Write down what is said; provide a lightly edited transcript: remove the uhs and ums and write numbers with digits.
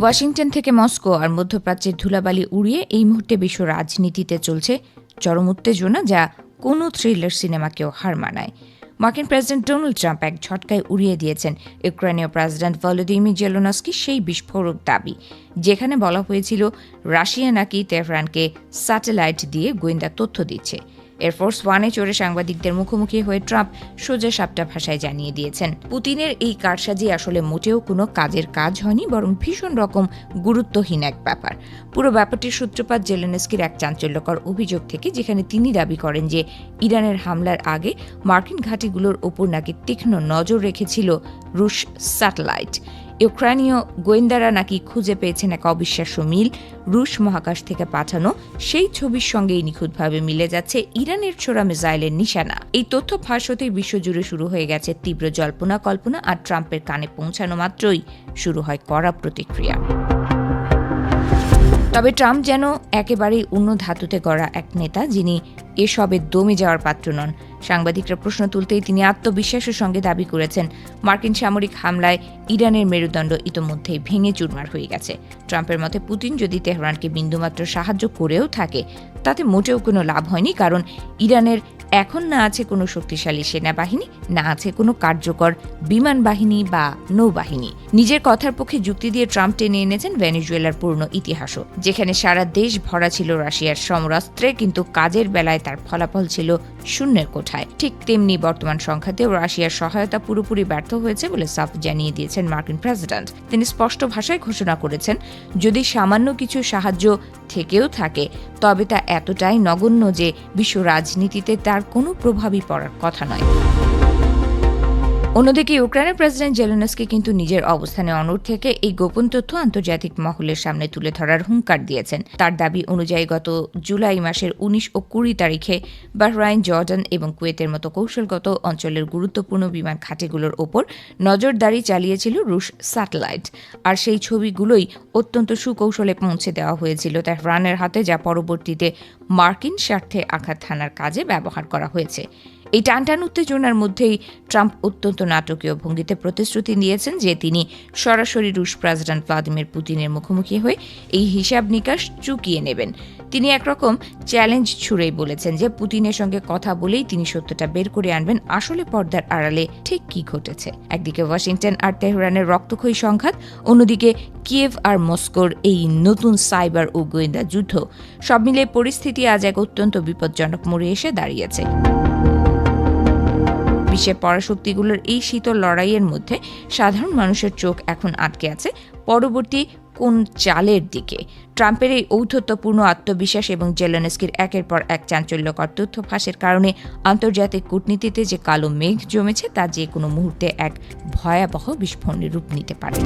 Washington থেকে Moscow আর মধ্যপ্রাচ্যের ধুলাবালি উড়িয়ে এই মুহূর্তে বিশ্ব রাজনীতিতে চলছে চরম উত্তেজনা, যা কোনো থ্রিলার সিনেমাকেও হার মানায়। মার্কিন প্রেসিডেন্ট ডোনাল্ড ট্রাম্প এক ঝটকায় উড়িয়ে দিয়েছেন ইউক্রেনীয় প্রেসিডেন্ট ভলোদিমির জেলেনস্কির সেই বিস্ফোরক দাবি, যেখানে বলা হয়েছিল রাশিয়া নাকি তেহরানকে স্যাটেলাইট দিয়ে গোয়েন্দা তথ্য দিচ্ছে। এয়ারফোর্স ওয়ানে চড়ে সাংবাদিকদের মুখোমুখি হয়ে ট্রাম্প সোজা সাপটা ভাষায় জানিয়ে দিয়েছেন, পুতিনের এই কারসাজি আসলে মোটেও কোনো কাজের কাজ হয়নি, বরং ভীষণ রকম গুরুত্বহীন এক ব্যাপার। পুরো ব্যাপারটির সূত্রপাত জেলেনস্কির এক চাঞ্চল্যকর অভিযোগ থেকে, যেখানে তিনি দাবি করেন যে ইরানের হামলার আগে মার্কিন ঘাঁটিগুলোর ওপর নাকি তীক্ষ্ণ নজর রেখেছিল রুশ স্যাটেলাইট। ইউক্রেনীয় গোয়েন্দারা নাকি খুঁজে পেয়েছেন এক অবিশ্বাস্য মিল। রুশ মহাকাশ থেকে পাঠানো সেই ছবির সঙ্গেই নিখুঁতভাবে মিলে যাচ্ছে ইরানের ছোড়া মিসাইলের নিশানা। এই তথ্য ফাঁস হতেই বিশ্বজুড়ে শুরু হয়ে গেছে তীব্র জল্পনা কল্পনা, আর ট্রাম্পের কানে পৌঁছানো মাত্রই শুরু হয় কড়া প্রতিক্রিয়া। তবে ট্রাম্প যেন একেবারেই অন্য ধাতুতে গড়া এক নেতা, যিনি এসবে দমে যাওয়ার পাত্র নন। সাংবাদিকরা প্রশ্ন তুলতেই তিনি আত্মবিশ্বাসের সঙ্গে দাবি করেছেন, মার্কিন সামরিক হামলায় ইরানের মেরুদণ্ড ইতোমধ্যেই ভেঙে চুরমার হয়ে গেছে। ট্রাম্পের মতে পুতিন যদি তেহরানকে বিন্দুমাত্র সাহায্য করেও থাকে, তাতে মোটেও কোনো লাভ হয়নি, কারণ ইরানের এখন না আছে কোনো শক্তিশালী সেনাবাহিনী, না আছে কোনো কার্যকর বিমান বাহিনী বা নৌবাহিনী। নিজের কথার পক্ষে যুক্তি দিয়ে ট্রাম্প টেনে এনেছেন ভেনেজুয়েলার পুরনো ইতিহাসও, যেখানে সারা দেশ ভরা ছিল রাশিয়ার সমরাস্ত্রে, কিন্তু কাজের বেলায় তার ফলাফল ছিল শূন্যের কোঠায়। ঠিক তেমনি বর্তমান সংঘাতেও রাশিয়ার সহায়তা পুরোপুরি ব্যর্থ হয়েছে বলে সাফ জানিয়ে দিয়েছেন মার্কিন প্রেসিডেন্ট। তিনি স্পষ্ট ভাষায় ঘোষণা করেছেন, যদি সামান্য কিছু সাহায্য থেকেও থাকে, তবে তা এতটাই নগণ্য যে বিশ্ব রাজনীতিতে তার কোনো প্রভাবই পড়ার কথা নয়। অন্যদিকে ইউক্রেনের প্রেসিডেন্ট জেলেনস্কি কিন্তু নিজের অবস্থানে অনড় থেকে এই গোপন তথ্য আন্তর্জাতিক মহলের সামনে তুলে ধরার হুঙ্কার দিয়েছেন। তার দাবি অনুযায়ী গত জুলাই মাসের 19 ও 20 তারিখে বাহরাইন, জর্ডান এবং কুয়েতের মতো কৌশলগত অঞ্চলের গুরুত্বপূর্ণ বিমান ঘাঁটিগুলোর ওপর নজরদারি চালিয়েছিল রুশ স্যাটেলাইট, আর সেই ছবিগুলোই অত্যন্ত সুকৌশলে পৌঁছে দেওয়া হয়েছিল তেহরানের হাতে, যা পরবর্তীতে মার্কিন স্বার্থে আঘাত হানার কাজে ব্যবহার করা হয়েছে। এই টানটান উত্তেজনার মধ্যেই ট্রাম্প অত্যন্ত নাটকীয় ভঙ্গিতে প্রতিশ্রুতি দিয়েছেন যে তিনি সরাসরি রুশ প্রেসিডেন্ট ভ্লাদিমির পুতিনের মুখোমুখি হয়ে এই হিসাব নিকাশ চুকিয়ে নেবেন। তিনি একরকম চ্যালেঞ্জ ছুড়েই বলেছেন যে পুতিনের সঙ্গে কথা বলেই তিনি সত্যটা বের করে আনবেন, আসলে পর্দার আড়ালে ঠিক কি ঘটেছে। একদিকে ওয়াশিংটন আর তেহরানের রক্তক্ষয়ী সংঘাত, অন্যদিকে কিয়েভ আর মস্কোর এই নতুন সাইবার ও গোয়েন্দা যুদ্ধ, সব মিলে পরিস্থিতি আজ এক অত্যন্ত বিপজ্জনক মোড়ে এসে দাঁড়িয়েছে। বিশ্বের পরাশক্তিগুলোর এই শীতল লড়াইয়ের মধ্যে সাধারণ মানুষের চোখ এখন আটকে আছে পরবর্তী কোন চালের দিকে। ট্রাম্পের এই ঔদ্ধত্যপূর্ণ আত্মবিশ্বাস এবং জেলেনস্কির একের পর এক চাঞ্চল্যকর তথ্য ফাঁসের কারণে আন্তর্জাতিক কূটনীতিতে যে কালো মেঘ জমেছে, তা যে কোনো মুহূর্তে এক ভয়াবহ বিস্ফোরণের রূপ নিতে পারে।